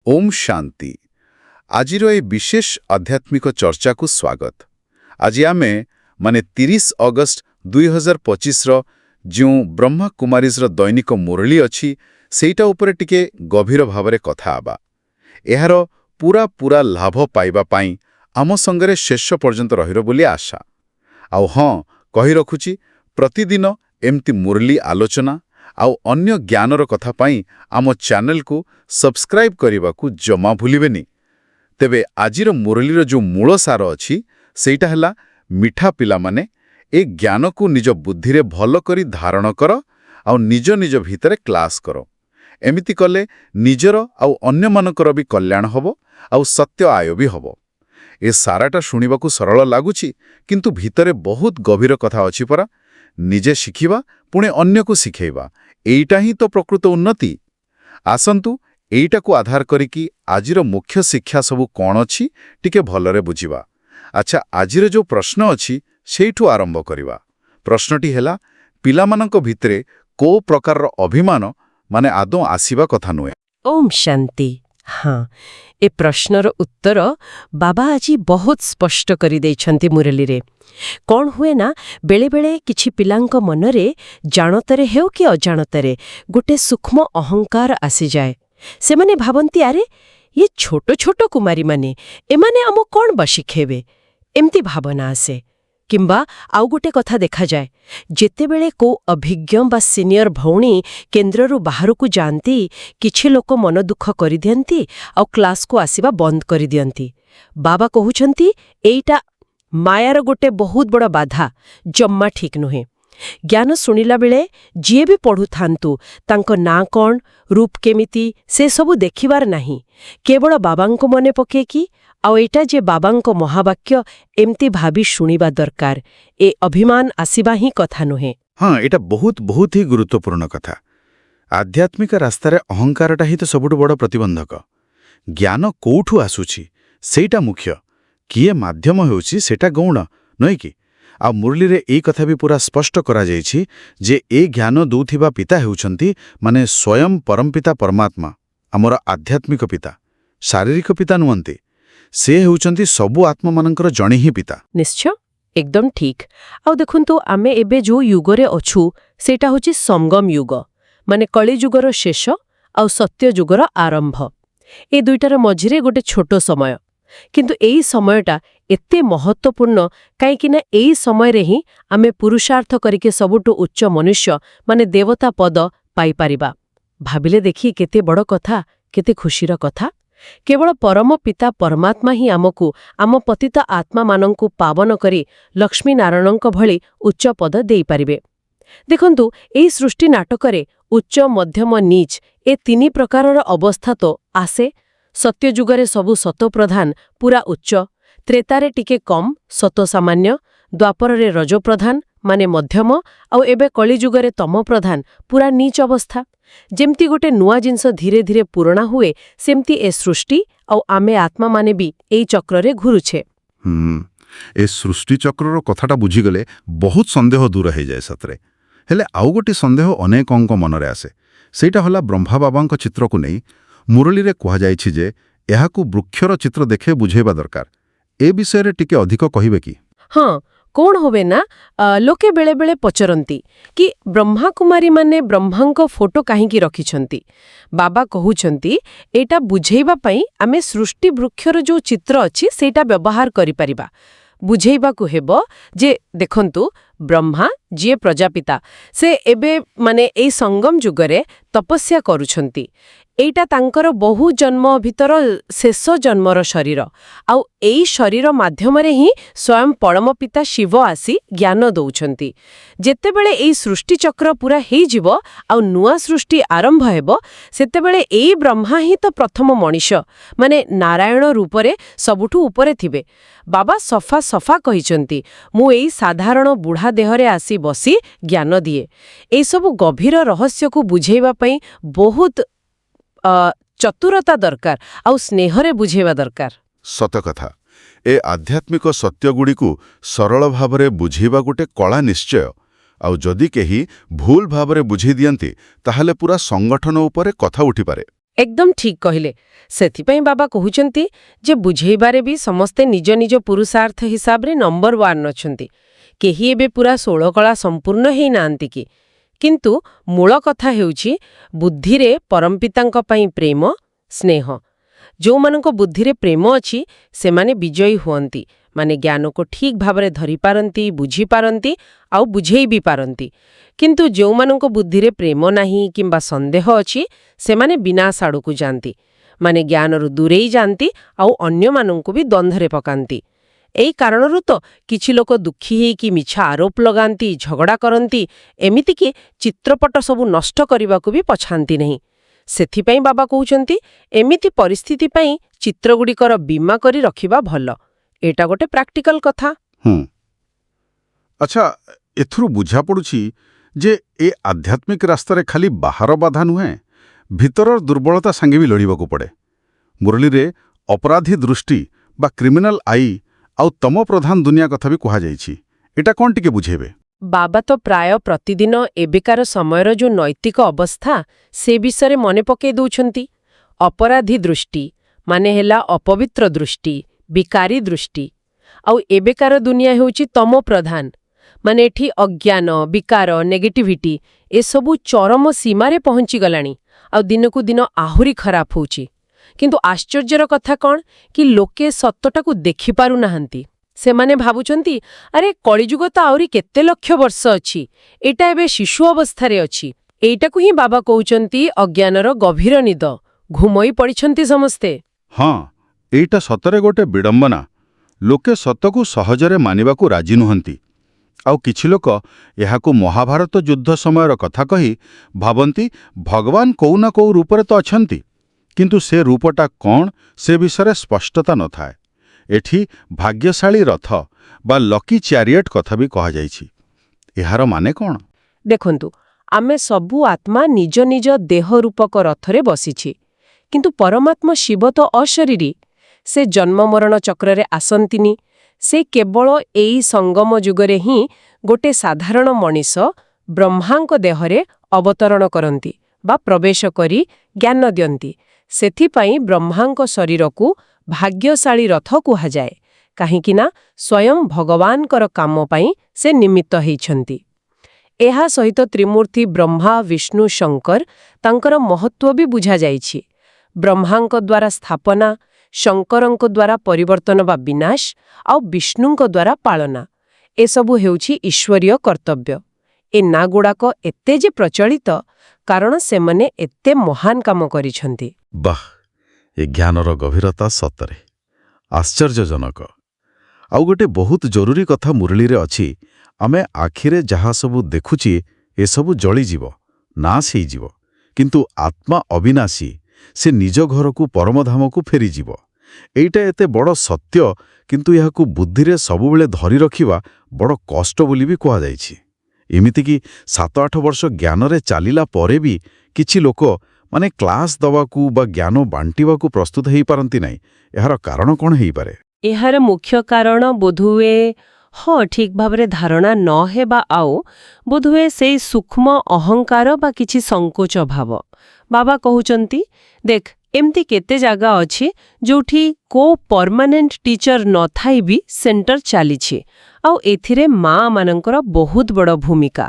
ओम शांति। आजिर ए विशेष आध्यात्मिक चर्चा को स्वागत। आज आमे माने 30 अगस्त 2025 जो ब्रह्मा कुमारीज दैनिक मुरली अच्छी सेटा उपरे टिके गभीर भावरे कथा आबा। एहार पूरा पूरा लाभ पाइबा पाई आम संगरे शेष पर्यंत रहिरो बोली आशा। आउ हाँ कही रखुची प्रतिदिन एमती मुरली आलोचना आउ अन्य ज्ञानर कथा पाई आम चैनल को सब्सक्राइब करने को जमा भूलिबेनी। तेबे आजिर मुरलीर जो मूल सार अच्छी सेटा हला मिठा पिला माने ए ज्ञान को निज बुद्धि रे भल करी धारण कर आउ निज निज भितरे क्लास करो। एमिति कले निजर आउ अन्य मानकर भी कल्याण हबो आउ सत्य आय भी हबो। ए साराटा शुणिबाकू सरल लागुची किंतु भितरे बहुत गभीर कथा अछि परा। निजे शिखिबा पुणे अन्य को शिखेबा एइटा ही तो प्रकृत उन्नति। आसंतु एइटा को आधार करिकी आजिर मुख्य शिक्षा सबु कौन अछि टिके भलरे बुझिबा। अच्छा, आजिर जो प्रश्न अछि सेइठु आरंभ करिबा। प्रश्नटी हेला पिलामानंक भितरे को प्रकार अभिमान माने आदौ आसीबा कथा नुहे। ओम शांति। हाँ, ए प्रश्नर उत्तर बाबा आजी बहुत स्पष्ट करि दैछन्ति मुरली रे। कौन हुए ना बेले बेले किछि पिलांक मनरे जानतरे हेउ कि अजानतरे गोटे सूक्ष्म अहंकार आसी जाए। से माने भाबंती आरे ये छोटो छोटो कुमारी माने एमाने आमो कौन बा शिखेबे एमती भावना आसे। किंबा आउ गोटे कथा देखा जाए जेतेबेले को अभिज्ञ बा सीनियर भौणी केन्द्ररू बाहरकू जाती किछि लोक मन दुख करि दियंती आउ क्लास को आसीबा बंद करि दियंती। बाबा कहउछंती एइटा मायार गोटे बहुत बड़ बाधा, जम्मा ठीक नुहे। ज्ञान शुणिला बेले जिए भी पढ़ु थांतु तांको ना कौन रूप केमिति से सबु देखिबार नाही, केवल बाबांको मने पकेकी आउ एटा जे बाबांको महावाक्य एमती भाबी शुणिबा दरकार। ए अभिमान आसीबा ही कथा नुहे। हाँ, एटा बहुत ही गुरुत्वपूर्ण कथा। आध्यात्मिक रास्तारे अहंकारटा ही तो सबुठु बड़ प्रतिबंधक। ज्ञान कोठु आसुछि सेटा मुख्य, किए माध्यम हेउछि सेटा गौण नय कि। आ मुरली रे एई कथा भी पूरा स्पष्ट करा जायछि जे ए ज्ञान दउथिबा पिता हेउछन्ति माने स्वयं परमपिता परमात्मा, हमर आध्यात्मिक पिता, शारीरिक पिता नुहंती। से हेउछन्ति सबु आत्मा मानकर जणे ही पिता। निश्चय, एकदम ठीक। आउ देखुंतु आमे एबे जो युगरे अछु सेटा होछि संगम युग, माने कଳି युगर शेष आउ सत्य युगर आरंभ। ए दुइटार मझिरे गोटे छोटो समय, किंतु एई समयटा एते महत्वपूर्ण काईकिना एई समय रे ही आमे पुरुषार्थ करिके सबुटु उच्च मनुष्य माने देवता पद पाई परिबा। भाबिले देखि केते बड़ कथा, केते खुशीर कथा। केवल परम पिता परमात्मा ही आमकु आम पतित आत्मा मानंकु पावन करी लक्ष्मी नारायणंक भଳି उच्च पद देई परिबे। देखंतु एई सृष्टि नाटकरे उच्च मध्यम नीच ए तीनी प्रकारर अवस्था तो आसे। सत्य जुगरे सबु सतो प्रधान पूरा उच्च, त्रेतारे टिके कम सतो सामान्य, द्वापरे रजो प्रधान माने मध्यम आउ एबे कଳି जुगरे तम प्रधान पूरा नीच अवस्था। जेमती गोटे नुआ जिंस धीरे धीरे पुराणा हुए सेमती ए सृष्टि आउ आमे आत्मा माने भी एई चक्ररे घुरुछे। ए सृष्टि चक्रर कथाटा बुझीगले बहुत संदेह दूर हो जाए सतरे। हेले आउ गोटे संदेह अनेकंक मनरे आसे, सेटा हला ब्रह्मा बाबांक चित्र को नहीं मुरली रे कहा जायछि जे एहाकू वृक्षर चित्र देखे बुझेबा दरकार। ए विषय रे टिके अधिक कहिबे कि? हाँ, कौन होवे ना लोके बेले बेले पचरंती कि ब्रह्मा कुमारी माने ब्रह्मांक फोटो काहींकी रखिछंती। बाबा कहउछंती एटा बुझेइबा पई आमे सृष्टि वृक्षर जो चित्र अछि सेटा व्यवहार करि परिबा। बुझेइबाकू हेबो जे देखंतु ब्रह्मा जे प्रजापिता से एबे माने एई संगम जुगरे तपस्या करूछंती। एइटा तांकर बहु जन्म भितर शेष जन्मर शरीर आउ एई शरीर माध्यमरे ही स्वयं परम पिता शिव आसी ज्ञान दउछंती। जेतेबेले एई सृष्टि चक्र पूरा हेई जिवो आउ नुआ सृष्टि आरंभ हेबो सेतेबेले एई ब्रह्मा ही तो प्रथम मनीष माने नारायण रूपरे सबुठु उपरे थिबे। बाबा सफा सफा कहिचंती मु एई साधारण बुढ़ा देहरे आसी बसी ज्ञान दिए। एई सबु गभीर रहस्य को बुझेइबा पई बहुत चतुरता दरकार आउ स्नेहरे बुझेवा दरकार। सत कथा। ए आध्यात्मिक सत्यगुड़ी को सरल भावरे बुझेवा गोटे कला निश्चय। आउ जदि केही भूल भावरे बुझी दियंती ताहले पूरा संगठन उपरे कथा उठी पारे। एकदम ठीक କହିଲେ। ସେଥିପାଇଁ ବାବା କହୁଛନ୍ତି ଯେ ବୁଝେଇବାରେ ବି ସମସ୍ତେ ନିଜ ନିଜ ପୁରୁଷାର୍ଥ ହିସାବରେ ନମ୍ବର 1 ଅଛନ୍ତି। କେହି ଏବେ ପୁରା 16 କଳା ସମ୍ପୂର୍ଣ୍ଣ ହେଇନାହାନ୍ତି କି। କିନ୍ତୁ ମୂଳ କଥା ହେଉଛି ବୁଦ୍ଧିରେ ପରମପିତାଙ୍କ ପାଇଁ ପ୍ରେମ, ସ୍ନେହ। ଯେଉଁମାନଙ୍କ ବୁଦ୍ଧିରେ ପ୍ରେମ ଅଛି ସେମାନେ ବିଜୟୀ ହୁଅନ୍ତି, ମାନେ ଜ୍ଞାନକୁ ଠିକ୍ ଭାବରେ ଧରିପାରନ୍ତି, ବୁଝିପାରନ୍ତି ଆଉ ବୁଝେଇ ବି ପାରନ୍ତି। କିନ୍ତୁ ଯେଉଁମାନଙ୍କ ବୁଦ୍ଧିରେ ପ୍ରେମ ନାହିଁ କିମ୍ବା ସନ୍ଦେହ ଅଛି ସେମାନେ ବିନାଶ ଆଡ଼କୁ ଯାଆନ୍ତି, ମାନେ ଜ୍ଞାନରୁ ଦୂରେଇ ଯାଆନ୍ତି ଆଉ ଅନ୍ୟମାନଙ୍କୁ ବି ଦ୍ୱନ୍ଦ୍ୱରେ ପକାନ୍ତି। ଏଇ କାରଣରୁ ତ କିଛି ଲୋକ ଦୁଃଖୀ ହେଇକି ମିଛ ଆରୋପ ଲଗାନ୍ତି, ଝଗଡ଼ା କରନ୍ତି, ଏମିତିକି ଚିତ୍ରପଟ ସବୁ ନଷ୍ଟ କରିବାକୁ ବି ପଛାନ୍ତି ନାହିଁ। ସେଥିପାଇଁ ବାବା କହୁଛନ୍ତି ଏମିତି ପରିସ୍ଥିତି ପାଇଁ ଚିତ୍ରଗୁଡ଼ିକର ବୀମା କରି ରଖିବା ଭଲ। ଏଇଟା ଗୋଟେ ପ୍ରାକ୍ଟିକାଲ କଥା। ଆଚ୍ଛା, ଏଥିରୁ ବୁଝାପଡ଼ୁଛି ଯେ ଏ ଆଧ୍ୟାତ୍ମିକ ରାସ୍ତାରେ ଖାଲି ବାହାର ବାଧା ନୁହେଁ, ଭିତରର ଦୁର୍ବଳତା ସାଙ୍ଗେ ବି ଲଢ଼ିବାକୁ ପଡ଼େ। ମୁରଳୀରେ ଅପରାଧୀ ଦୃଷ୍ଟି ବା କ୍ରିମିନାଲ ଆଇ ଆଉ ତମ ପ୍ରଧାନ ଦୁନିଆ କଥା ବି କୁହାଯାଇଛି। ଏଟା କ'ଣ ଟିକେ ବୁଝେଇବେ? ବାବା ତ ପ୍ରାୟ ପ୍ରତିଦିନ ଏବେକାର ସମୟର ଯୋଉ ନୈତିକ ଅବସ୍ଥା ସେ ବିଷୟରେ ମନେ ପକାଇ ଦେଉଛନ୍ତି। ଅପରାଧୀ ଦୃଷ୍ଟି ମାନେ ହେଲା ଅପବିତ୍ର ଦୃଷ୍ଟି, ବିକାରୀ ଦୃଷ୍ଟି। ଆଉ ଏବେକାର ଦୁନିଆ ହେଉଛି ତମ ପ୍ରଧାନ, ମାନେ ଏଠି ଅଜ୍ଞାନ, ବିକାର, ନେଗେଟିଭିଟି ଏସବୁ ଚରମ ସୀମାରେ ପହଞ୍ଚିଗଲାଣି ଆଉ ଦିନକୁ ଦିନ ଆହୁରି ଖରାପ ହେଉଛି। କିନ୍ତୁ ଆଶ୍ଚର୍ଯ୍ୟର କଥା କ'ଣ କି ଲୋକେ ସତଟାକୁ ଦେଖିପାରୁନାହାନ୍ତି। ସେମାନେ ଭାବୁଛନ୍ତି ଆରେ କଳିଯୁଗ ତ ଆହୁରି କେତେ ଲକ୍ଷ ବର୍ଷ ଅଛି, ଏଇଟା ଏବେ ଶିଶୁ ଅବସ୍ଥାରେ ଅଛି। ଏଇଟାକୁ ହିଁ ବାବା କହୁଛନ୍ତି ଅଜ୍ଞାନର ଗଭୀର ନିଦ। ଘୁମୋଇ ପଡ଼ିଛନ୍ତି ସମସ୍ତେ। ହଁ, ଏଇଟା ସତରେ ଗୋଟେ ବିଡ଼ମ୍ବନା। ଲୋକେ ସତକୁ ସହଜରେ ମାନିବାକୁ ରାଜି ନୁହନ୍ତି। ଆଉ କିଛି ଲୋକ ଏହାକୁ ମହାଭାରତ ଯୁଦ୍ଧ ସମୟର କଥା କହି ଭାବନ୍ତି ଭଗବାନ କୋଉ ନା କୋଉ ରୂପରେ ତ ଅଛନ୍ତି, କିନ୍ତୁ ସେ ରୂପଟା କ'ଣ ସେ ବିଷୟରେ ସ୍ପଷ୍ଟତା ନଥାଏ। ଏଠି ଭାଗ୍ୟଶାଳୀ ରଥ ବା ଲକି ଚ୍ୟାରିୟଟ୍ କଥା ବି କୁହାଯାଇଛି। ଏହାର ମାନେ କ'ଣ? ଦେଖନ୍ତୁ, ଆମେ ସବୁ ଆତ୍ମା ନିଜ ନିଜ ଦେହ ରୂପକ ରଥରେ ବସିଛି। କିନ୍ତୁ ପରମାତ୍ମା ଶିବ ତ ଅଶରୀରୀ। ସେ ଜନ୍ମମରଣ ଚକ୍ରରେ ଆସନ୍ତିନି। ସେ କେବଳ ଏଇ ସଙ୍ଗମ ଯୁଗରେ ହିଁ ଗୋଟେ ସାଧାରଣ ମଣିଷ ବ୍ରହ୍ମାଙ୍କ ଦେହରେ ଅବତରଣ କରନ୍ତି ବା ପ୍ରବେଶ କରି ଜ୍ଞାନ ଦିଅନ୍ତି। ସେଥିପାଇଁ ବ୍ରହ୍ମାଙ୍କ ଶରୀରକୁ ଭାଗ୍ୟଶାଳୀ ରଥ କୁହାଯାଏ, କାହିଁକିନା ସ୍ୱୟଂ ଭଗବାନଙ୍କର କାମ ପାଇଁ ସେ ନିମିତ୍ତ ହେଇଛନ୍ତି। ଏହା ସହିତ ତ୍ରିମୂର୍ତ୍ତି ବ୍ରହ୍ମା, ବିଷ୍ଣୁ, ଶଙ୍କର ତାଙ୍କର ମହତ୍ତ୍ୱ ବି ବୁଝାଯାଇଛି। ବ୍ରହ୍ମାଙ୍କ ଦ୍ୱାରା ସ୍ଥାପନା, ଶଙ୍କରଙ୍କ ଦ୍ୱାରା ପରିବର୍ତ୍ତନ ବା ବିନାଶ ଆଉ ବିଷ୍ଣୁଙ୍କ ଦ୍ୱାରା ପାଳନା, ଏସବୁ ହେଉଛି ଈଶ୍ୱରୀୟ କର୍ତ୍ତବ୍ୟ। ଏ ନାଁଗୁଡ଼ାକ ଏତେ ଯେ ପ୍ରଚଳିତ କାରଣ ସେମାନେ ଏତେ ମହାନ କାମ କରିଛନ୍ତି। ବାଃ, ଏ ଜ୍ଞାନର ଗଭୀରତା ସତରେ ଆଶ୍ଚର୍ଯ୍ୟଜନକ। ଆଉ ଗୋଟେ ବହୁତ ଜରୁରୀ କଥା ମୁରଳୀରେ ଅଛି। ଆମେ ଆଖିରେ ଯାହା ସବୁ ଦେଖୁଛି ଏସବୁ ଜଳିଯିବ, ନାଶ ହେଇଯିବ। କିନ୍ତୁ ଆତ୍ମା ଅବିନାଶୀ, ସେ ନିଜ ଘରକୁ ପରମଧାମକୁ ଫେରିଯିବ। ଏଇଟା ଏତେ ବଡ଼ ସତ୍ୟ, କିନ୍ତୁ ଏହାକୁ ବୁଦ୍ଧିରେ ସବୁବେଳେ ଧରି ରଖିବା ବଡ଼ କଷ୍ଟ ବୋଲି ବି କୁହାଯାଇଛି। ଏମିତିକି 7-8 ବର୍ଷ ଜ୍ଞାନରେ ଚାଲିଲା ପରେ ବି କିଛି ଲୋକ ମାନେ କ୍ଲାସ୍ ଦେବାକୁ ବା ଜ୍ଞାନ ବାଣ୍ଟିବାକୁ ପ୍ରସ୍ତୁତ ହେଇପାରନ୍ତି ନାହିଁ। ଏହାର କାରଣ କ'ଣ ହେଇପାରେ? ଏହାର ମୁଖ୍ୟ କାରଣ ବୋଧହୁଏ ଠିକ୍ ଭାବରେ ଧାରଣା ନ ହେବା ଆଉ ବୋଧହୁଏ ସେଇ ସୂକ୍ଷ୍ମ ଅହଙ୍କାର ବା କିଛି ସଙ୍କୋଚ ଭାବ। ବାବା କହୁଛନ୍ତି ଦେଖ, ଏମିତି କେତେ ଜାଗା ଅଛି ଯୋଉଠି କୋଉ ପର୍ମାନେଣ୍ଟ ଟିଚର ନଥାଇ ବି ସେଣ୍ଟର ଚାଲିଛି ଆଉ ଏଥିରେ ମାଆମାନଙ୍କର ବହୁତ ବଡ଼ ଭୂମିକା।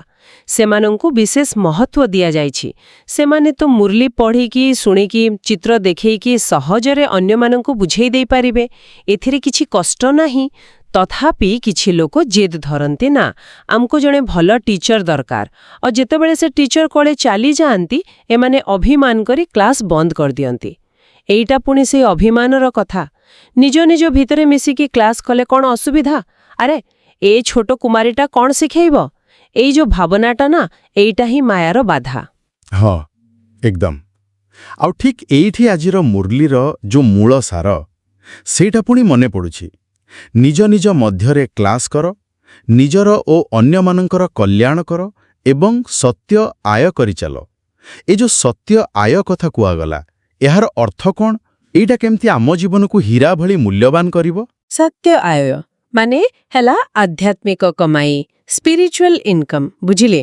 ସେମାନଙ୍କୁ ବିଶେଷ ମହତ୍ତ୍ୱ ଦିଆଯାଇଛି। ସେମାନେ ତ ମୁରଲି ପଢ଼ିକି, ଶୁଣିକି, ଚିତ୍ର ଦେଖେଇକି ସହଜରେ ଅନ୍ୟମାନଙ୍କୁ ବୁଝେଇ ଦେଇପାରିବେ। ଏଥିରେ କିଛି କଷ୍ଟ ନାହିଁ। ତଥାପି କିଛି ଲୋକ ଜେଦ୍ ଧରନ୍ତି, ନା ଆମକୁ ଜଣେ ଭଲ ଟିଚର ଦରକାର। ଆଉ ଯେତେବେଳେ ସେ ଟିଚର କୋଳେ ଚାଲିଯାଆନ୍ତି ଏମାନେ ଅଭିମାନ କରି କ୍ଲାସ୍ ବନ୍ଦ କରିଦିଅନ୍ତି। ଏଇଟା ପୁଣି ସେଇ ଅଭିମାନର କଥା। ନିଜ ନିଜ ଭିତରେ ମିଶିକି କ୍ଲାସ୍ କଲେ କ'ଣ ଅସୁବିଧା? ଆରେ ଏ ଛୋଟ କୁମାରୀଟା କ'ଣ ଶିଖେଇବ? ଏଇ ଯୋଉ ଭାବନାଟା ନା, ଏଇଟା ହିଁ ମାୟାର ବାଧା। ହଁ, ଏକଦମ। ଆଉ ଠିକ୍ ଏଇଠି ଆଜିର ମୁରଲୀର ଯୋଉ ମୂଳ ସାର, ସେଇଟା ପୁଣି ମନେ ପଡ଼ୁଛି। ନିଜ ନିଜ ମଧ୍ୟରେ କ୍ଲାସ୍ କର, ନିଜର ଓ ଅନ୍ୟମାନଙ୍କର କଲ୍ୟାଣ କର ଏବଂ ସତ୍ୟ ଆୟ କରିଚାଲ। ଏ ଯୋଉ ସତ୍ୟ ଆୟ କଥା କୁହାଗଲା, ଏହାର ଅର୍ଥ କ'ଣ? ଏଇଟା କେମିତି ଆମ ଜୀବନକୁ ହୀରା ଭଳି ମୂଲ୍ୟବାନ କରିବ? ସତ୍ୟ ଆୟ ମାନେ ହେଲା ଆଧ୍ୟାତ୍ମିକ କମାଇ, ସ୍ପିରିଚୁଆଲ ଇନକମ୍, ବୁଝିଲେ?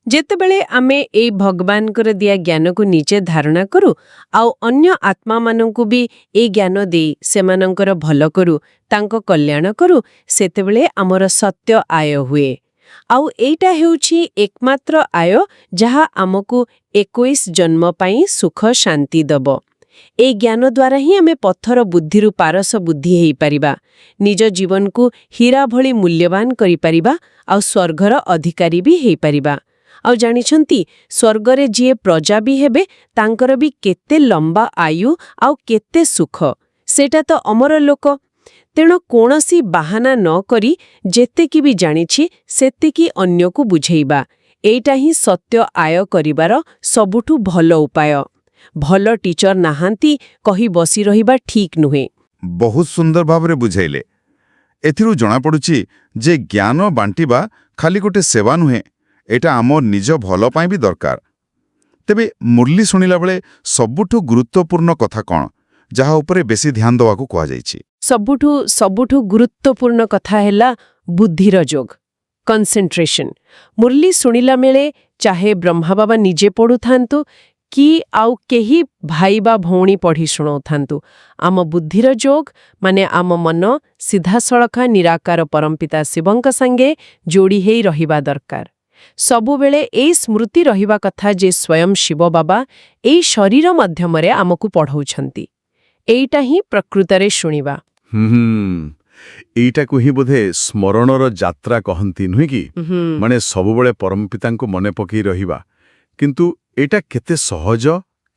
ଯେତେବେଳେ ଆମେ ଏଇ ଭଗବାନଙ୍କର ଦିଆ ଜ୍ଞାନକୁ ନିଜେ ଧାରଣା କରୁ ଆଉ ଅନ୍ୟ ଆତ୍ମାମାନଙ୍କୁ ବି ଏଇ ଜ୍ଞାନ ଦେଇ ସେମାନଙ୍କର ଭଲ କରୁ ତାଙ୍କ କଲ୍ୟାଣ କରୁ ସେତେବେଳେ ଆମର ସତ୍ୟ ଆୟ ହୁଏ। ଆଉ ଏଇଟା ହେଉଛି ଏକମାତ୍ର ଆୟ ଯାହା ଆମକୁ 21 ଜନ୍ମ ପାଇଁ ସୁଖ ଶାନ୍ତି ଦବ। ଏଇ ଜ୍ଞାନ ଦ୍ୱାରା ହିଁ ଆମେ ପଥର ବୁଦ୍ଧିରୁ ପାରସ ବୁଦ୍ଧି ହେଇପାରିବା, ନିଜ ଜୀବନକୁ ହୀରା ଭଳି ମୂଲ୍ୟବାନ କରିପାରିବା ଆଉ ସ୍ୱର୍ଗର ଅଧିକାରୀ ବି ହେଇପାରିବା। ଆଉ ଜାଣିଛନ୍ତି ସ୍ୱର୍ଗରେ ଯିଏ ପ୍ରଜା ବି ହେବେ ତାଙ୍କର ବି କେତେ ଲମ୍ବା ଆୟୁ ଆଉ କେତେ ସୁଖ, ସେଇଟା ତ ଅମର ଲୋକ। ତେଣୁ କୌଣସି ବାହାନା ନ କରି ଯେତିକି ବି ଜାଣିଛି ସେତିକି ଅନ୍ୟକୁ ବୁଝେଇବା, ଏଇଟା ହିଁ ସତ୍ୟ ଆୟ କରିବାର ସବୁଠୁ ଭଲ ଉପାୟ। ଭଲ ଟିଚର ନାହାନ୍ତି କହି ବସି ରହିବା ଠିକ୍ ନୁହେଁ। ବହୁତ ସୁନ୍ଦର ଭାବରେ ବୁଝାଇଲେ। ଏଥିରୁ ଜଣାପଡ଼ୁଛି ଯେ ଜ୍ଞାନ ବାଣ୍ଟିବା ଖାଲି ଗୋଟେ ସେବା ନୁହେଁ, ଏଇଟା ଆମ ନିଜ ଭଲ ପାଇଁ ବି ଦରକାର। ତେବେ ମୁରଲି ଶୁଣିଲା ବେଳେ ସବୁଠୁ ଗୁରୁତ୍ୱପୂର୍ଣ୍ଣ କଥା କ'ଣ, ଯାହା ଉପରେ ବେଶୀ ଧ୍ୟାନ ଦେବାକୁ କୁହାଯାଇଛି? ସବୁଠୁ ଗୁରୁତ୍ୱପୂର୍ଣ୍ଣ କଥା ହେଲା ବୁଦ୍ଧିର ଯୋଗ, କନସେଣ୍ଟ୍ରେସନ। ମୁରଲି ଶୁଣିଲା ବେଳେ ଚାହେ ବ୍ରହ୍ମା ବାବା ନିଜେ ପଢ଼ୁଥାନ୍ତୁ କି ଆଉ କେହି ଭାଇ ବା ଭଉଣୀ ପଢ଼ି ଶୁଣାଉଥାନ୍ତୁ, ଆମ ବୁଦ୍ଧିର ଯୋଗ ମାନେ ଆମ ମନ ସିଧାସଳଖା ନିରାକାର ପରମପିତା ଶିବଙ୍କ ସାଙ୍ଗେ ଯୋଡ଼ି ହେଇ ରହିବା ଦରକାର। ସବୁବେଳେ ଏଇ ସ୍ମୃତି ରହିବା କଥା ଯେ ସ୍ୱୟଂ ଶିବ ବାବା ଏଇ ଶରୀର ମାଧ୍ୟମରେ ଆମକୁ ପଢ଼ଉଛନ୍ତି। ଏଇଟା ହିଁ ପ୍ରକୃତରେ ଶୁଣିବା। ଏଇଟାକୁ ହିଁ ବୋଧେ ସ୍ମରଣର ଯାତ୍ରା କହନ୍ତି, ନୁହେଁ କି? ମାନେ ସବୁବେଳେ ପରମପିତାଙ୍କୁ ମନେ ପକେଇ ରହିବା। କିନ୍ତୁ ଏଇଟା କେତେ ସହଜ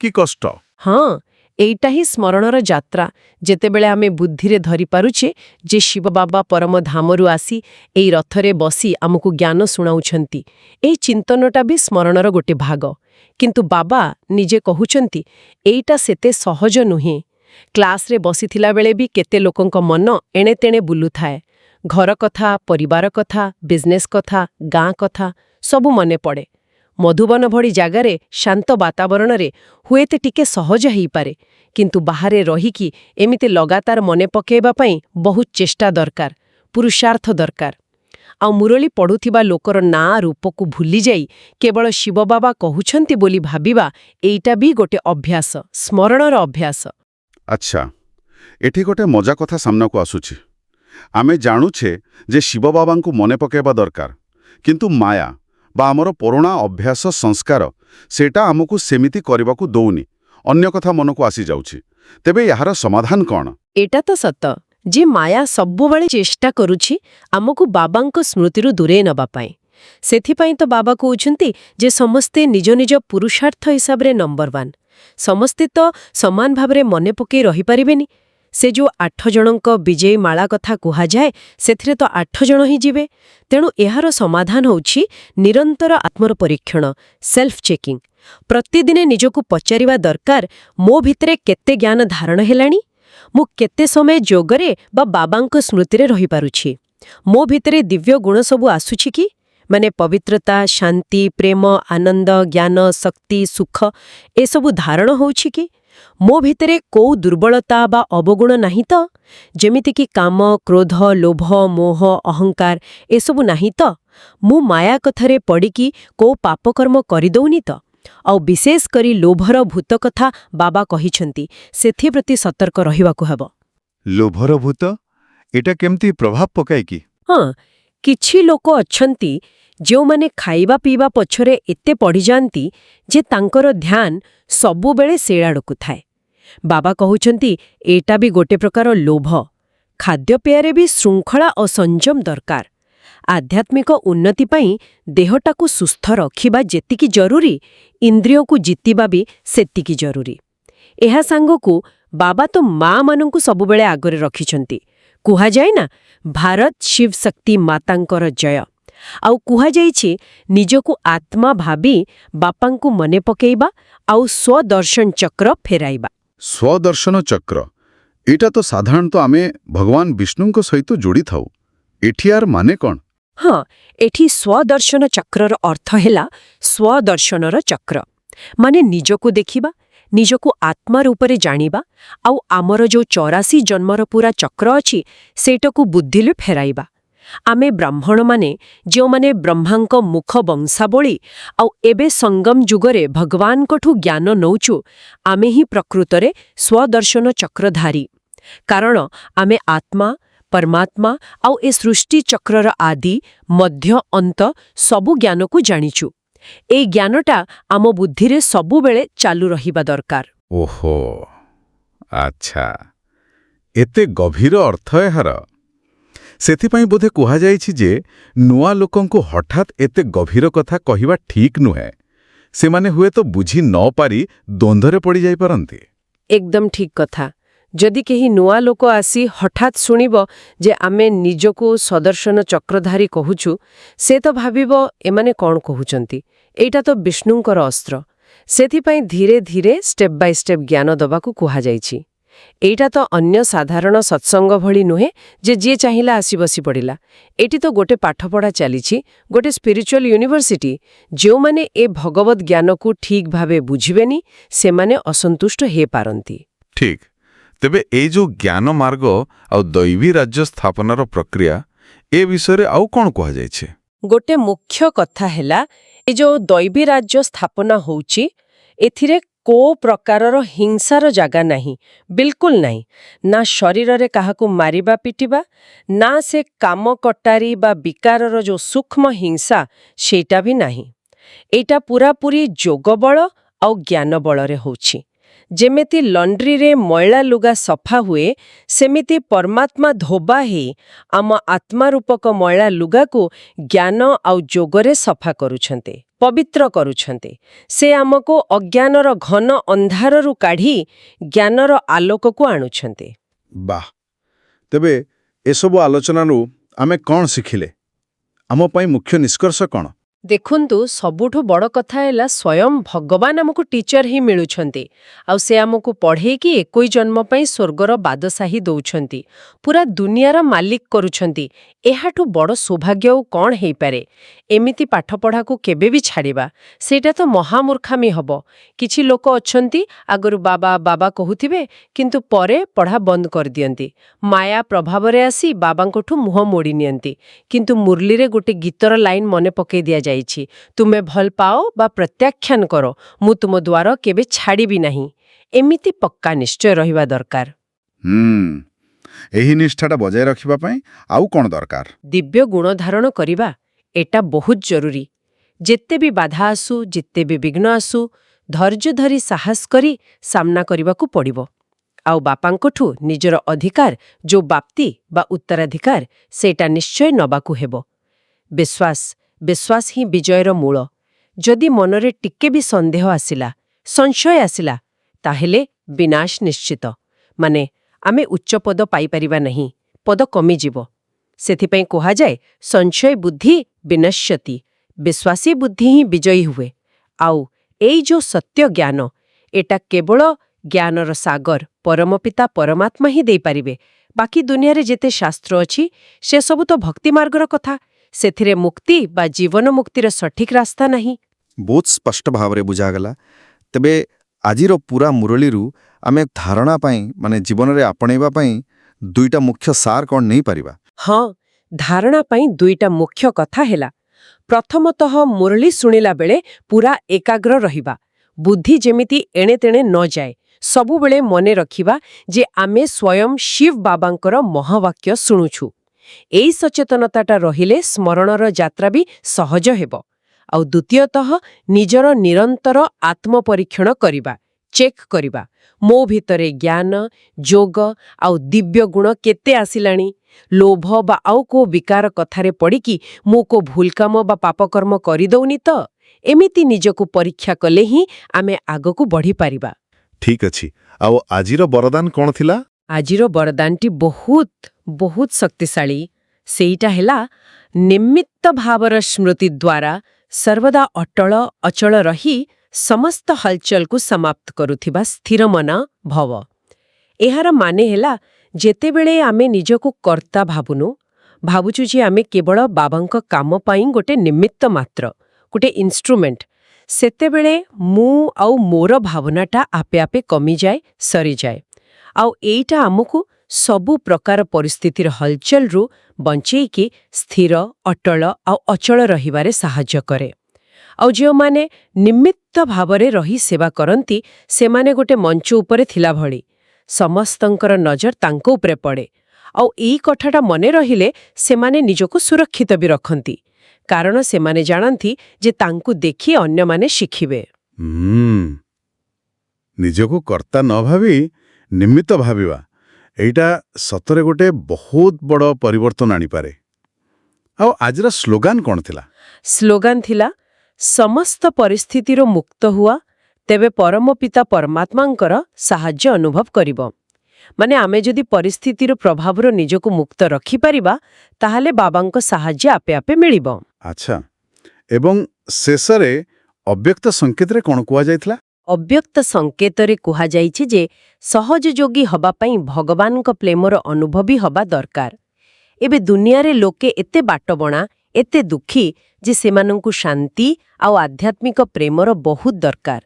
କି କଷ୍ଟ? ହଁ, ଏଇଟା ହିଁ ସ୍ମରଣର ଯାତ୍ରା। ଯେତେବେଳେ ଆମେ ବୁଦ୍ଧିରେ ଧରିପାରୁଛେ ଯେ ଶିବ ବାବା ପରମ ଧାମରୁ ଆସି ଏଇ ରଥରେ ବସି ଆମକୁ ଜ୍ଞାନ ଶୁଣାଉଛନ୍ତି, ଏଇ ଚିନ୍ତନଟା ବି ସ୍ମରଣର ଗୋଟେ ଭାଗ। କିନ୍ତୁ ବାବା ନିଜେ କହୁଛନ୍ତି ଏଇଟା ସେତେ ସହଜ ନୁହେଁ। କ୍ଲାସରେ ବସିଥିଲା ବେଳେ ବି କେତେ ଲୋକଙ୍କ ମନ ଏଣେତେଣେ ବୁଲୁଥାଏ। ଘର କଥା, ପରିବାର କଥା, ବିଜନେସ୍ କଥା, ଗାଁ କଥା ସବୁ ମନେ ପଡ଼େ। ମଧୁବନ ଭଳି ଜାଗାରେ ଶାନ୍ତ ବାତାବରଣରେ ହୁଏତ ଟିକେ ସହଜ ହେଇପାରେ, କିନ୍ତୁ ବାହାରେ ରହିକି ଏମିତି ଲଗାତାର ମନେ ପକାଇବା ପାଇଁ ବହୁତ ଚେଷ୍ଟା ଦରକାର, ପୁରୁଷାର୍ଥ ଦରକାର। ଆଉ ମୁରଳି ପଢ଼ୁଥିବା ଲୋକର ନାଁ ରୂପକୁ ଭୁଲିଯାଇ କେବଳ ଶିବ ବାବା କହୁଛନ୍ତି ବୋଲି ଭାବିବା, ଏଇଟା ବି ଗୋଟେ ଅଭ୍ୟାସ, ସ୍ମରଣର ଅଭ୍ୟାସ। ଆଚ୍ଛା, ଏଠି ଗୋଟେ ମଜା କଥା ସାମ୍ନାକୁ ଆସୁଛି। ଆମେ ଜାଣୁଛେ ଯେ ଶିବ ବାବାଙ୍କୁ ମନେ ପକାଇବା ଦରକାର, କିନ୍ତୁ ମାୟା ବା ଆମର ପୁରୁଣା ଅଭ୍ୟାସ ସଂସ୍କାର ସେଇଟା ଆମକୁ ସେମିତି କରିବାକୁ ଦଉନି, ଅନ୍ୟ କଥା ମନକୁ ଆସିଯାଉଛି। ତେବେ ଏହାର ସମାଧାନ କ'ଣ? ଏଟା ତ ସତ ଯେ ମାୟା ସବୁବେଳେ ଚେଷ୍ଟା କରୁଛି ଆମକୁ ବାବାଙ୍କ ସ୍ମୃତିରୁ ଦୂରେଇ ନେବା ପାଇଁ। ସେଥିପାଇଁ ତ ବାବା କହୁଛନ୍ତି ଯେ ସମସ୍ତେ ନିଜ ନିଜ ପୁରୁଷାର୍ଥ ହିସାବରେ ନମ୍ବର 1। ସମସ୍ତେ ତ ସମାନ ଭାବରେ ମନେ ପକାଇ ରହିପାରିବେନି। ସେ ଯେଉଁ 8 ଜଣଙ୍କ ବିଜୟୀ ମାଳା କଥା କୁହାଯାଏ, ସେଥିରେ ତ 8 ଜଣ ହିଁ ଯିବେ। ତେଣୁ ଏହାର ସମାଧାନ ହେଉଛି ନିରନ୍ତର ଆତ୍ମର ପରୀକ୍ଷଣ, ସେଲ୍ଫ ଚେକିଂ। ପ୍ରତିଦିନେ ନିଜକୁ ପଚାରିବା ଦରକାର, ମୋ ଭିତରେ କେତେ ଜ୍ଞାନ ଧାରଣ ହେଲାଣି? ମୁଁ କେତେ ସମୟ ଯୋଗରେ ବା ବାବାଙ୍କ ସ୍ମୃତିରେ ରହିପାରୁଛି? ମୋ ଭିତରେ ଦିବ୍ୟ ଗୁଣ ସବୁ ଆସୁଛି କି? ମାନେ ପବିତ୍ରତା, ଶାନ୍ତି, ପ୍ରେମ, ଆନନ୍ଦ, ଜ୍ଞାନ, ଶକ୍ତି, ସୁଖ ଏସବୁ ଧାରଣ ହେଉଛି କି? ମୋ ଭିତରେ କୋଉ ଦୁର୍ବଳତା ବା ଅବଗୁଣ ନାହିଁ ତ? ଯେମିତିକି କାମ, କ୍ରୋଧ, ଲୋଭ, ମୋହ, ଅହଙ୍କାର ଏସବୁ ନାହିଁ ତ? ମୁଁ ମାୟା କଥାରେ ପଡ଼ିକି କୋଉ ପାପକର୍ମ କରିଦଉନି ତ? ଆଉ ବିଶେଷ କରି ଲୋଭର ଭୂତ କଥା ବାବା କହିଛନ୍ତି, ସେଥିପ୍ରତି ସତର୍କ ରହିବାକୁ ହେବ। ଲୋଭର ଭୂତ ଏଟା କେମିତି ପ୍ରଭାବ ପକାଏ କି? ହଁ, କିଛି ଲୋକ ଅଛନ୍ତି ଯେଉଁମାନେ ଖାଇବା ପିଇବା ପଛରେ ଏତେ ପଡ଼ିଯାଆନ୍ତି ଯେ ତାଙ୍କର ଧ୍ୟାନ ସବୁବେଳେ ସେଇଆଡ଼କୁ ଥାଏ। ବାବା କହୁଛନ୍ତି ଏଇଟା ବି ଗୋଟେ ପ୍ରକାର ଲୋଭ। ଖାଦ୍ୟପେୟରେ ବି ଶୃଙ୍ଖଳା ଓ ସଂଯମ ଦରକାର। ଆଧ୍ୟାତ୍ମିକ ଉନ୍ନତି ପାଇଁ ଦେହଟାକୁ ସୁସ୍ଥ ରଖିବା ଯେତିକି ଜରୁରୀ, ଇନ୍ଦ୍ରିୟକୁ ଜିତିବା ବି ସେତିକି ଜରୁରୀ। ଏହା ସାଙ୍ଗକୁ ବାବା ତ ମାମାନଙ୍କୁ ସବୁବେଳେ ଆଗରେ ରଖିଛନ୍ତି। କୁହାଯାଏ ନା, ଭାରତ ଶିବ ଶକ୍ତି ମାତାଙ୍କର ଜୟ। ଆଉ କୁହାଯାଇଛି ନିଜକୁ ଆତ୍ମା ଭାବି ବାପାଙ୍କୁ ମନେ ପକେଇବା ଆଉ ସ୍ୱଦର୍ଶନ ଚକ୍ର ଫେରାଇବା। ସ୍ୱଦର୍ଶନ ଚକ୍ର, ଏଇଟା ତ ସାଧାରଣତଃ ଆମେ ଭଗବାନ ବିଷ୍ଣୁଙ୍କ ସହିତ ଯୋଡ଼ିଥାଉ। ଏଠି ଆର ମାନେ କ'ଣ? ହଁ, ଏଠି ସ୍ୱଦର୍ଶନ ଚକ୍ରର ଅର୍ଥ ହେଲା ସ୍ୱଦର୍ଶନର ଚକ୍ର। ମାନେ ନିଜକୁ ଦେଖିବା, ନିଜକୁ ଆତ୍ମା ରୂପରେ ଜାଣିବା ଆଉ ଆମର ଯେଉଁ 84 ଜନ୍ମର ପୁରା ଚକ୍ର ଅଛି ସେଇଟାକୁ ବୁଦ୍ଧିରେ ଫେରାଇବା। ଆମେ ବ୍ରାହ୍ମଣମାନେ ଯେଉଁମାନେ ବ୍ରହ୍ମାଙ୍କ ମୁଖ ବଂଶାବଳୀ ଆଉ ଏବେ ସଙ୍ଗମ ଯୁଗରେ ଭଗବାନଙ୍କଠୁ ଜ୍ଞାନ ନଉଛୁ ଆମେ ହିଁ ପ୍ରକୃତରେ ସ୍ୱଦର୍ଶନ ଚକ୍ରଧାରୀ। କାରଣ ଆମେ ଆତ୍ମା, ପରମାତ୍ମା ଆଉ ଏ ସୃଷ୍ଟି ଚକ୍ରର ଆଦି ମଧ୍ୟ ଅନ୍ତ ସବୁ ଜ୍ଞାନକୁ ଜାଣିଛୁ। ଏଇ ଜ୍ଞାନଟା ଆମ ବୁଦ୍ଧିରେ ସବୁବେଳେ ଚାଲୁ ରହିବା ଦରକାର। ଓହୋ, ଆଚ୍ଛା, ଏତେ ଗଭୀର ଅର୍ଥ ଏହାର। ସେଥିପାଇଁ ବୋଧେ କୁହାଯାଇଛି ଯେ ନୂଆ ଲୋକଙ୍କୁ ହଠାତ୍ ଏତେ ଗଭୀର କଥା କହିବା ଠିକ୍ ନୁହେଁ। ସେମାନେ ହୁଏତ ବୁଝି ନ ପାରି ଦ୍ୱନ୍ଦ୍ୱରେ ପଡ଼ିଯାଇପାରନ୍ତି। ଏକଦମ ଠିକ୍ କଥା। ଯଦି କେହି ନୂଆ ଲୋକ ଆସି ହଠାତ୍ ଶୁଣିବ ଯେ ଆମେ ନିଜକୁ ସଦର୍ଶନ ଚକ୍ରଧାରୀ କହୁଛୁ, ସେ ତ ଭାବିବ ଏମାନେ କ'ଣ କହୁଛନ୍ତି, ଏଇଟା ତ ବିଷ୍ଣୁଙ୍କର ଅସ୍ତ୍ର। ସେଥିପାଇଁ ଧୀରେ ଧୀରେ ଷ୍ଟେପ୍ ବାଇ ଷ୍ଟେପ୍ ଜ୍ଞାନ ଦେବାକୁ କୁହାଯାଇଛି। ଏଇଟା ତ ଅନ୍ୟ ସାଧାରଣ ସତ୍ସଙ୍ଗ ଭଳି ନୁହେଁ ଯେ ଯିଏ ଚାହିଁଲା ଆସି ବସି ପଡ଼ିଲା। ଏଠି ତ ଗୋଟେ ପାଠପଢ଼ା ଚାଲିଛି, ଗୋଟେ ସ୍ପିରିଚୁଆଲ ୟୁନିଭର୍ସିଟି। ଯେଉଁମାନେ ଏ ଭଗବତ୍ ଜ୍ଞାନକୁ ଠିକ୍ ଭାବେ ବୁଝିବେନି ସେମାନେ ଅସନ୍ତୁଷ୍ଟ ହେଇପାରନ୍ତି। ଠିକ୍। ତେବେ ଏଇ ଯୋଉ ଜ୍ଞାନ ମାର୍ଗ ଆଉ ଦୈବୀ ରାଜ୍ୟ ସ୍ଥାପନାର ପ୍ରକ୍ରିୟା, ଏ ବିଷୟରେ ଆଉ କ'ଣ କୁହାଯାଇଛି? ଗୋଟେ ମୁଖ୍ୟ କଥା ହେଲା ଏ ଯୋଉ ଦୈବୀ ରାଜ୍ୟ ସ୍ଥାପନା ହଉଛି, ଏଥିରେ କୋଉ ପ୍ରକାରର ହିଂସାର ଜାଗା ନାହିଁ, ବିଲକୁଲ ନାହିଁ। ନା ଶରୀରରେ କାହାକୁ ମାରିବା ପିଟିବା, ନା ସେ କାମ କଟାରୀ ବା ବିକାରର ଯୋଉ ସୂକ୍ଷ୍ମ ହିଂସା, ସେଇଟା ବି ନାହିଁ। ଏଇଟା ପୂରାପୂରି ଯୋଗବଳ ଆଉ ଜ୍ଞାନ ବଳରେ ହଉଛି। ଯେମିତି ଲଣ୍ଡ୍ରିରେ ମଇଳା ଲୁଗା ସଫା ହୁଏ, ସେମିତି ପରମାତ୍ମା ଧୋବା ହେଇ ଆମ ଆତ୍ମାରୂପକ ମଇଳା ଲୁଗାକୁ ଜ୍ଞାନ ଆଉ ଯୋଗରେ ସଫା କରୁଛନ୍ତି, ପବିତ୍ର କରୁଛନ୍ତି। ସେ ଆମକୁ ଅଜ୍ଞାନର ଘନ ଅନ୍ଧାରରୁ କାଢ଼ି ଜ୍ଞାନର ଆଲୋକକୁ ଆଣୁଛନ୍ତି। ବାଃ! ତେବେ ଏସବୁ ଆଲୋଚନାରୁ ଆମେ କ'ଣ ଶିଖିଲେ? ଆମ ପାଇଁ ମୁଖ୍ୟ ନିଷ୍କର୍ଷ କ'ଣ? ଦେଖନ୍ତୁ, ସବୁଠୁ ବଡ଼ କଥା ହେଲା ସ୍ୱୟଂ ଭଗବାନ ଆମକୁ ଟିଚର ହିଁ ମିଳୁଛନ୍ତି। ଆଉ ସେ ଆମକୁ ପଢ଼େଇକି 21 ଜନ୍ମ ପାଇଁ ସ୍ୱର୍ଗର ବାଦଶାହୀ ଦଉଛନ୍ତି, ପୁରା ଦୁନିଆର ମାଲିକ କରୁଛନ୍ତି। ଏହାଠୁ ବଡ଼ ସୌଭାଗ୍ୟ ଆଉ କ'ଣ ହେଇପାରେ? ଏମିତି ପାଠପଢ଼ାକୁ କେବେ ବି ଛାଡ଼ିବା, ସେଇଟା ତ ମହାମୂର୍ଖାମି ହବ। କିଛି ଲୋକ ଅଛନ୍ତି ଆଗରୁ ବାବା ବାବା କହୁଥିବେ, କିନ୍ତୁ ପରେ ପଢ଼ା ବନ୍ଦ କରିଦିଅନ୍ତି। ମାୟା ପ୍ରଭାବରେ ଆସି ବାବାଙ୍କଠୁ ମୁହଁ ମୋଡ଼ି ନିଅନ୍ତି। କିନ୍ତୁ ମୁରଲୀରେ ଗୋଟେ ଗୀତର ଲାଇନ୍ ମନେ ପକେଇ ଦିଆଯାଇଛି, ତୁମେ ଭଲ ପାଅ ବା ପ୍ରତ୍ୟାଖ୍ୟାନ କର, ମୁଁ ତୁମ ଦ୍ୱାର କେବେ ଛାଡ଼ିବି ନାହିଁ। ଏମିତି ପକ୍କା ନିଶ୍ଚୟ ରହିବା ଦରକାର। ଏହି ନିଷ୍ଠାଟା ବଜାୟ ରଖିବା ପାଇଁ ଆଉ କ'ଣ ଦରକାର? ଦିବ୍ୟ ଗୁଣ ଧାରଣ କରିବା, ଏଟା ବହୁତ ଜରୁରୀ। ଯେତେ ବି ବାଧା ଆସୁ, ଯେତେ ବି ବିଘ୍ନ ଆସୁ, ଧୈର୍ଯ୍ୟ ଧରି ସାହସ କରି ସାମ୍ନା କରିବାକୁ ପଡ଼ିବ। ଆଉ ବାପାଙ୍କଠୁ ନିଜର ଅଧିକାର, ଯୋଉ ବାପ୍ତି ବା ଉତ୍ତରାଧିକାର, ସେଇଟା ନିଶ୍ଚୟ ନେବାକୁ ହେବ। ବିଶ୍ୱାସ ହିଁ ବିଜୟର ମୂଳ। ଯଦି ମନରେ ଟିକେ ବି ସନ୍ଦେହ ଆସିଲା, ସଂଶୟ ଆସିଲା, ତାହେଲେ ବିନାଶ ନିଶ୍ଚିତ। ମାନେ ଆମେ ଉଚ୍ଚ ପଦ ପାଇପାରିବା ନାହିଁ, ପଦ କମିଯିବ। ସେଥିପାଇଁ କୁହାଯାଏ ସଂଶୟ ବୁଦ୍ଧି ବିନଶ୍ୟତି, ବିଶ୍ୱାସୀ ବୁଦ୍ଧି ହିଁ ବିଜୟୀ ହୁଏ। ଆଉ ଏଇ ଯୋଉ ସତ୍ୟ ଜ୍ଞାନ, ଏଟା କେବଳ ଜ୍ଞାନର ସାଗର ପରମପିତା ପରମାତ୍ମା ହିଁ ଦେଇପାରିବେ। ବାକି ଦୁନିଆରେ ଯେତେ ଶାସ୍ତ୍ର ଅଛି, ସେସବୁ ତ ଭକ୍ତି ମାର୍ଗର କଥା। ସେଥିରେ ମୁକ୍ତି ବା ଜୀବନ ମୁକ୍ତିର ସଠିକ୍ ରାସ୍ତା ନାହିଁ। ବହୁତ ସ୍ପଷ୍ଟ ଭାବରେ ବୁଝାଗଲା। ତେବେ ଆଜିର ପୁରା ମୁରଳୀରୁ ଆମେ ଧାରଣା ପାଇଁ ଜୀବନରେ ଆପଣେଇବା ପାଇଁ ଦୁଇଟା ମୁଖ୍ୟ ସାର କ'ଣ ନେଇପାରିବା? ହଁ, ଧାରଣା ପାଇଁ ଦୁଇଟା ମୁଖ୍ୟ କଥା ହେଲା। ପ୍ରଥମତଃ ମୁରଳୀ ଶୁଣିଲା ବେଳେ ପୁରା ଏକାଗ୍ର ରହିବା। ବୁଦ୍ଧି ଯେମିତି ଏଣେତେଣେ ନ ଯାଏ। ସବୁବେଳେ ମନେ ରଖିବା ଯେ ଆମେ ସ୍ୱୟଂ ଶିବ ବାବାଙ୍କର ମହାବାକ୍ୟ ଶୁଣୁଛୁ। ଏଇ ସଚେତନତାଟା ରହିଲେ ସ୍ମରଣର ଯାତ୍ରା ବି ସହଜ ହେବ। ଆଉ ଦ୍ୱିତୀୟତଃ ନିଜର ନିରନ୍ତର ଆତ୍ମପରୀକ୍ଷଣ କରିବା, ଚେକ୍ କରିବା, ମୋ ଭିତରେ ଜ୍ଞାନ, ଯୋଗ ଆଉ ଦିବ୍ୟ ଗୁଣ କେତେ ଆସିଲାଣି। ଲୋଭ ବା ଆଉ କୋଉ ବିକାର କଥାରେ ପଡ଼ିକି ମୁଁ କୋଉ ଭୁଲ କାମ ବା ପାପକର୍ମ କରିଦଉନି ତ? ଏମିତି ନିଜକୁ ପରୀକ୍ଷା କଲେ ହିଁ ଆମେ ଆଗକୁ ବଢ଼ିପାରିବା। ଠିକ୍ ଅଛି। ଆଉ ଆଜିର ବରଦାନ କ'ଣ ଥିଲା? ଆଜିର ବରଦାନଟି ବହୁତ ଶକ୍ତିଶାଳୀ। ସେଇଟା ହେଲା ନିମିତ୍ତ ଭାବର ସ୍ମୃତି ଦ୍ୱାରା ସର୍ବଦା ଅଟଳ ଅଚଳ ରହି ସମସ୍ତ ହଲଚଲକୁ ସମାପ୍ତ କରୁଥିବା ସ୍ଥିର ମନ ଭବ। ଏହାର ମାନେ ହେଲା ଯେତେବେଳେ ଆମେ ନିଜକୁ କର୍ତ୍ତା ଭାବୁଛୁ ଯେ ଆମେ କେବଳ ବାବାଙ୍କ କାମ ପାଇଁ ଗୋଟେ ନିମିତ୍ତ ମାତ୍ର, ଗୋଟେ ଇନଷ୍ଟ୍ରୁମେଣ୍ଟ, ସେତେବେଳେ ମୁଁ ଆଉ ମୋର ଭାବନାଟା ଆପେ ଆପେ କମିଯାଏ, ସରିଯାଏ। ଆଉ ଏଇଟା ଆମକୁ ସବୁ ପ୍ରକାର ପରିସ୍ଥିତିର ହଲଚଲରୁ ବଞ୍ଚେଇକି ସ୍ଥିର ଅଟଳ ଆଉ ଅଚଳ ରହିବାରେ ସାହାଯ୍ୟ କରେ। ଆଉ ଯେଉଁମାନେ ନିମିତ୍ତ ଭାବରେ ରହି ସେବା କରନ୍ତି ସେମାନେ ଗୋଟେ ମଞ୍ଚ ଉପରେ ଥିଲା ଭଳି ସମସ୍ତଙ୍କର ନଜର ତାଙ୍କ ଉପରେ ପଡ଼େ। ଆଉ ଏଇ କଥାଟା ମନେ ରହିଲେ ସେମାନେ ନିଜକୁ ସୁରକ୍ଷିତ ବି ରଖନ୍ତି, କାରଣ ସେମାନେ ଜାଣନ୍ତି ଯେ ତାଙ୍କୁ ଦେଖି ଅନ୍ୟମାନେ ଶିଖିବେ। ନିଜକୁ କର୍ତ୍ତା ନ ଭାବି ନିମିତ୍ତ ଭାବିବା, ଏଇଟା ସତରେ ଗୋଟେ ବହୁତ ବଡ଼ ପରିବର୍ତ୍ତନ ଆଣିପାରେ। ଆଉ ଆଜିର ସ୍ଲୋଗାନ କ'ଣ ଥିଲା? ସ୍ଲୋଗାନ ଥିଲା, ସମସ୍ତ ପରିସ୍ଥିତିରୁ ମୁକ୍ତ ହୁଅ, ତେବେ ପରମ ପିତା ପରମାତ୍ମାଙ୍କର ସାହାଯ୍ୟ ଅନୁଭବ କରିବ। ମାନେ ଆମେ ଯଦି ପରିସ୍ଥିତିର ପ୍ରଭାବରୁ ନିଜକୁ ମୁକ୍ତ ରଖିପାରିବା ତାହେଲେ ବାବାଙ୍କ ସାହାଯ୍ୟ ଆପେ ଆପେ ମିଳିବ। ଆଚ୍ଛା, ଏବଂ ଶେଷରେ ଅବ୍ୟକ୍ତ ସଂକେତରେ କ'ଣ କୁହାଯାଇଥିଲା? ଅବ୍ୟକ୍ତ ସଂକେତରେ କୁହାଯାଇଛି ଯେ ସହଯୋଗୀ ହବା ପାଇଁ ଭଗବାନଙ୍କ ପ୍ରେମର ଅନୁଭବୀ ହବା ଦରକାର। ଏବେ ଦୁନିଆରେ ଲୋକେ ଏତେ ବାଟବଣା, ଏତେ ଦୁଃଖୀ ଯେ ସେମାନଙ୍କୁ ଶାନ୍ତି ଆଉ ଆଧ୍ୟାତ୍ମିକ ପ୍ରେମର ବହୁତ ଦରକାର।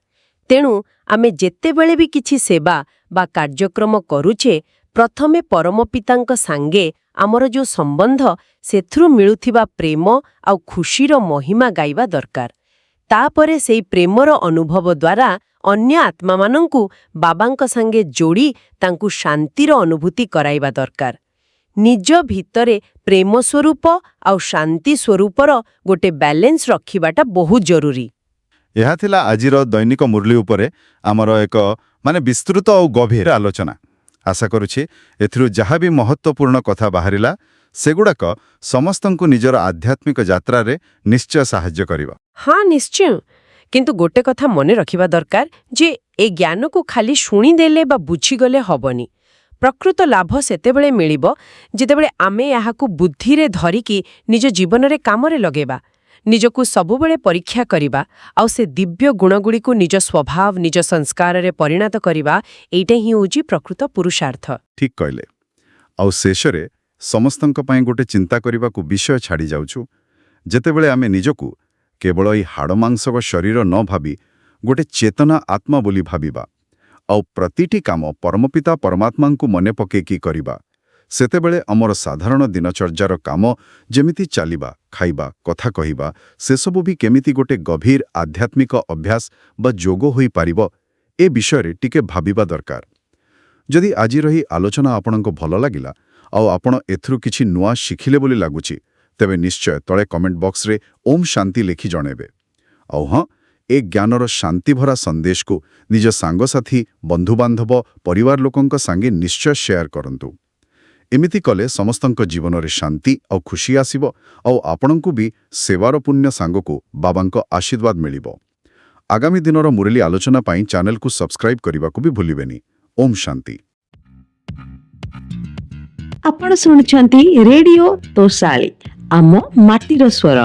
ତେଣୁ ଆମେ ଯେତେବେଳେ ବି କିଛି ସେବା ବା କାର୍ଯ୍ୟକ୍ରମ କରୁଛେ ପ୍ରଥମେ ପରମ ପିତାଙ୍କ ସାଙ୍ଗେ ଆମର ଯେଉଁ ସମ୍ବନ୍ଧ ସେଥିରୁ ମିଳୁଥିବା ପ୍ରେମ ଆଉ ଖୁସିର ମହିମା ଗାଇବା ଦରକାର। ତାପରେ ସେଇ ପ୍ରେମର ଅନୁଭବ ଦ୍ୱାରା ଅନ୍ୟ ଆତ୍ମାମାନଙ୍କୁ ବାବାଙ୍କ ସାଙ୍ଗେ ଯୋଡ଼ି ତାଙ୍କୁ ଶାନ୍ତିର ଅନୁଭୂତି କରାଇବା ଦରକାର। ନିଜ ଭିତରେ ପ୍ରେମ ସ୍ୱରୂପ ଆଉ ଶାନ୍ତି ସ୍ୱରୂପର ଗୋଟେ ବ୍ୟାଲେନ୍ସ ରଖିବାଟା ବହୁତ ଜରୁରୀ। ଏହା ଥିଲା ଆଜିର ଦୈନିକ ମୁରଳୀ ଉପରେ ଆମର ଏକ ବିସ୍ତୃତ ଆଉ ଗଭୀର ଆଲୋଚନା। ଆଶା କରୁଛି ଏଥିରୁ ଯାହା ବି ମହତ୍ତ୍ୱପୂର୍ଣ୍ଣ କଥା ବାହାରିଲା ସେଗୁଡ଼ାକ ସମସ୍ତଙ୍କୁ ନିଜର ଆଧ୍ୟାତ୍ମିକ ଯାତ୍ରାରେ ନିଶ୍ଚୟ ସାହାଯ୍ୟ କରିବ। ହଁ, ନିଶ୍ଚୟ। କିନ୍ତୁ ଗୋଟେ କଥା ମନେ ରଖିବା ଦରକାର ଯେ ଏ ଜ୍ଞାନକୁ ଖାଲି ଶୁଣିଦେଲେ ବା ବୁଝିଗଲେ ହବନି। ପ୍ରକୃତ ଲାଭ ସେତେବେଳେ ମିଳିବ ଯେତେବେଳେ ଆମେ ଏହାକୁ ବୁଦ୍ଧିରେ ଧରିକି ନିଜ ଜୀବନରେ କାମରେ ଲଗେଇବା, ନିଜକୁ ସବୁବେଳେ ପରୀକ୍ଷା କରିବା ଆଉ ସେ ଦିବ୍ୟ ଗୁଣଗୁଡ଼ିକୁ ନିଜ ସ୍ୱଭାବ, ନିଜ ସଂସ୍କାରରେ ପରିଣତ କରିବା। ଏଇଟା ହିଁ ହେଉଛି ପ୍ରକୃତ ପୁରୁଷାର୍ଥ। ଠିକ୍ କହିଲେ। ଆଉ ଶେଷରେ ସମସ୍ତଙ୍କ ପାଇଁ ଗୋଟେ ଚିନ୍ତା କରିବାକୁ ବିଷୟ ଛାଡ଼ି ଯାଉଛୁ। ଯେତେବେଳେ ଆମେ ନିଜକୁ କେବଳ ଏଇ ହାଡ଼ମାଂସକ ଶରୀର ନ ଭାବି ଗୋଟେ ଚେତନା ଆତ୍ମା ବୋଲି ଭାବିବା ଆଉ ପ୍ରତିଟି କାମ ପରମପିତା ପରମାତ୍ମାଙ୍କୁ ମନେ ପକେଇକି କରିବା, ସେତେବେଳେ ଆମର ସାଧାରଣ ଦିନଚର୍ଯ୍ୟାର କାମ ଯେମିତି ଚାଲିବା, ଖାଇବା, କଥା କହିବା, ସେସବୁ ବି କେମିତି ଗୋଟେ ଗଭୀର ଆଧ୍ୟାତ୍ମିକ ଅଭ୍ୟାସ ବା ଯୋଗ ହୋଇପାରିବ, ଏ ବିଷୟରେ ଟିକେ ଭାବିବା ଦରକାର। ଯଦି ଆଜିର ଏହି ଆଲୋଚନା ଆପଣଙ୍କୁ ଭଲ ଲାଗିଲା ଆଉ ଆପଣ ଏଥିରୁ କିଛି ନୂଆ ଶିଖିଲେ ବୋଲି ଲାଗୁଛି, ତେବେ ନିଶ୍ଚୟ ତଳେ କମେଣ୍ଟ ବକ୍ସରେ ଓମ୍ ଶାନ୍ତି ଲେଖି ଜଣାଇବେ। ଆଉ ହଁ, ଏ ଜ୍ଞାନର ଶାନ୍ତିଭରା ସନ୍ଦେଶକୁ ନିଜ ସାଙ୍ଗସାଥୀ, ବନ୍ଧୁବାନ୍ଧବ, ପରିବାର ଲୋକଙ୍କ ସାଙ୍ଗେ ନିଶ୍ଚୟ ସେୟାର କରନ୍ତୁ। ଏମିତି କଲେ ସମସ୍ତଙ୍କ ଜୀବନରେ ଶାନ୍ତି ଆଉ ଖୁସି ଆସିବ ଆଉ ଆପଣଙ୍କୁ ବି ସେବାର ପୁଣ୍ୟ ସାଙ୍ଗକୁ ବାବାଙ୍କ ଆଶୀର୍ବାଦ ମିଳିବ। ଆଗାମୀ ଦିନର ମୁରଳୀ ଆଲୋଚନା ପାଇଁ ଚ୍ୟାନେଲକୁ ସବସ୍କ୍ରାଇବ କରିବାକୁ ବି ଭୁଲିବେନି। ଓମ୍ ଶାନ୍ତି। ଆପଣ ଶୁଣୁଛନ୍ତି ରେଡିଓ ତୋଷାଳୀ, ଆମ ମାଟିର ସ୍ୱର।